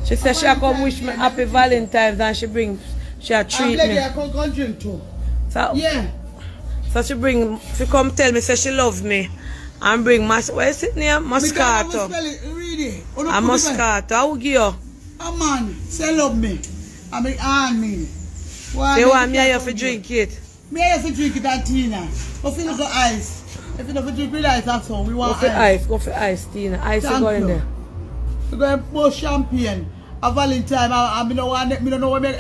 She said she come wish me happy Valentine's and she treat me. I come drink too. So, yeah. So she come tell me say she love me and bring where is it near? Moscato. A Moscato. How give you? A man, say love me. I mean on me. They want me here to drink it. Me here to drink it and Tina. Go for the ice. If you don't drink with ice, that's all. We want ice. Go for ice, Tina. Ice is going there. We're going to pour champagne. A Valentine. I don't know if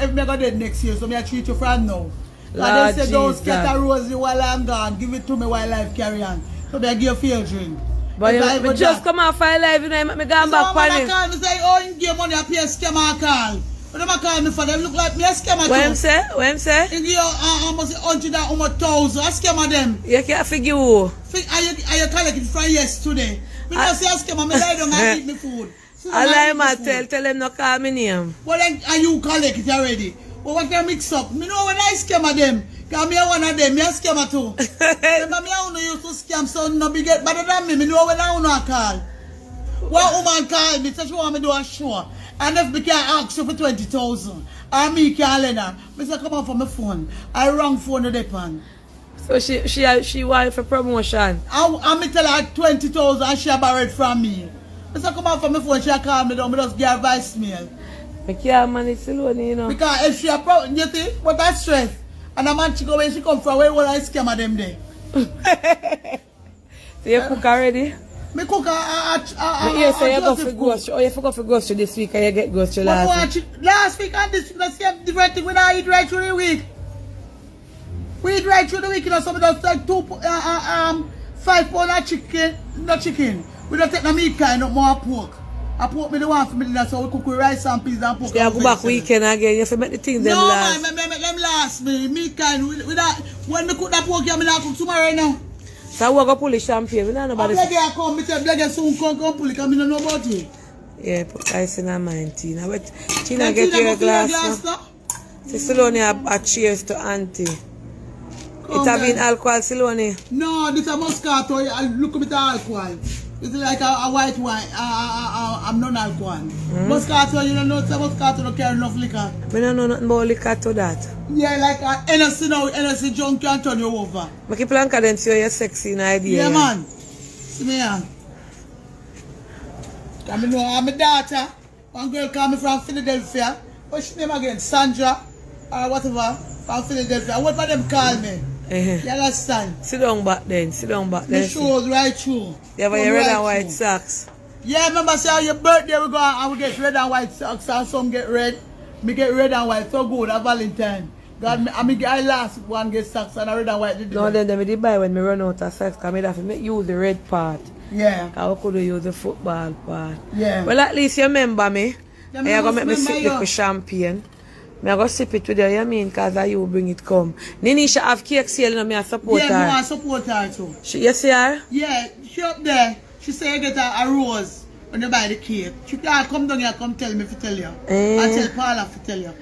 I'm going to dead next year, so I treat you friend now. And they say don't scatter rosy while I'm gone. Give it to me while life carry on. So they give you a fair drink. But you just come off my life, you know, make me go back for him. I say, oh, you give money, I pay a scammer call. But them call me for them look like me a scammer too. What him say? What him say? You give almost 100 and almost 1,000. I scammer them. You can't figure who? Are you collect it from yesterday? Me not say a scammer, me lie down and eat me food. I lie my tell him not call me name. Well then, are you collect it already? But what can mix up? Me know when I scammer them. Because me one of them, me a scammer too. Remember me I used to scam so no big get better than me. Me know when I call. One woman called me, so she want me to do a show. And if me can ask you for 20,000, and me can lend her, I say come on for my phone. I wrong phone to depend. So she want for promotion. And me tell her 20,000 and she borrowed from me. I say come on for my phone, she call me down, me just give her voicemail. I can't manage alone, you know. Because if she a problem, you see, but that's stress. And a man she go where she come from, where will I scam them there? So you cook already? Me cook yes, so you go for grocery. Oh, you forgot for grocery this week and you get grocery last week. Last week and this week, that's the different thing. We don't eat right through the week. We eat right through the week, you know, so we just like 5 pounds of chicken, not chicken. We don't take no meat kind, no more pork. I pork me the one for me dinner, so we cook with rice and peas and pork. Yeah, go back weekend again, you have to make the things them last. No, man, make them last me. Meat kind, with that, when we cook that pork, I'm not cook tomorrow now. So we're going to pull the champagne. We don't know about it. I come, I tell Blagger soon come pull it, because I don't know about it. Yeah, put ice in her mind, Tina. But Tina, get your glass now. Silone, a cheers to auntie. It have been alcohol, Silone? No, this is a Moscato. Look at the alcohol. It's like a white wine. I'm non-alcohol. Moscato, you don't know, Moscato don't carry enough liquor. We don't know nothing about liquor to that. Yeah, like NSC now, NSC junk can turn you over. I keep on calling you you're sexy in idea. Yeah, man. See me here. I know I'm a daughter. One girl called me from Philadelphia. What's your name again? Sandra? Or whatever. From Philadelphia. What about them call me? You understand? Sit down back then. The shows right through. You have your red and white socks. Yeah, remember say on your birthday we go and we get red and white socks and some get red. Me get red and white so good at Valentine. God, I last one get socks and a red and white. No, then they did buy when me run out of socks because I have to use the red part. Yeah. I could use the football part. Yeah. Well, at least you remember me. And you're going to make me sip the champagne. I'm going to sip it with you, you mean, because you bring it come. Ninisha have cake sale, and I support her. Yeah, I support her too. You see her? Yeah, she up there. She say you get a rose when you buy the cake. She can't come down here, come tell me to tell you. I tell Paula to tell you.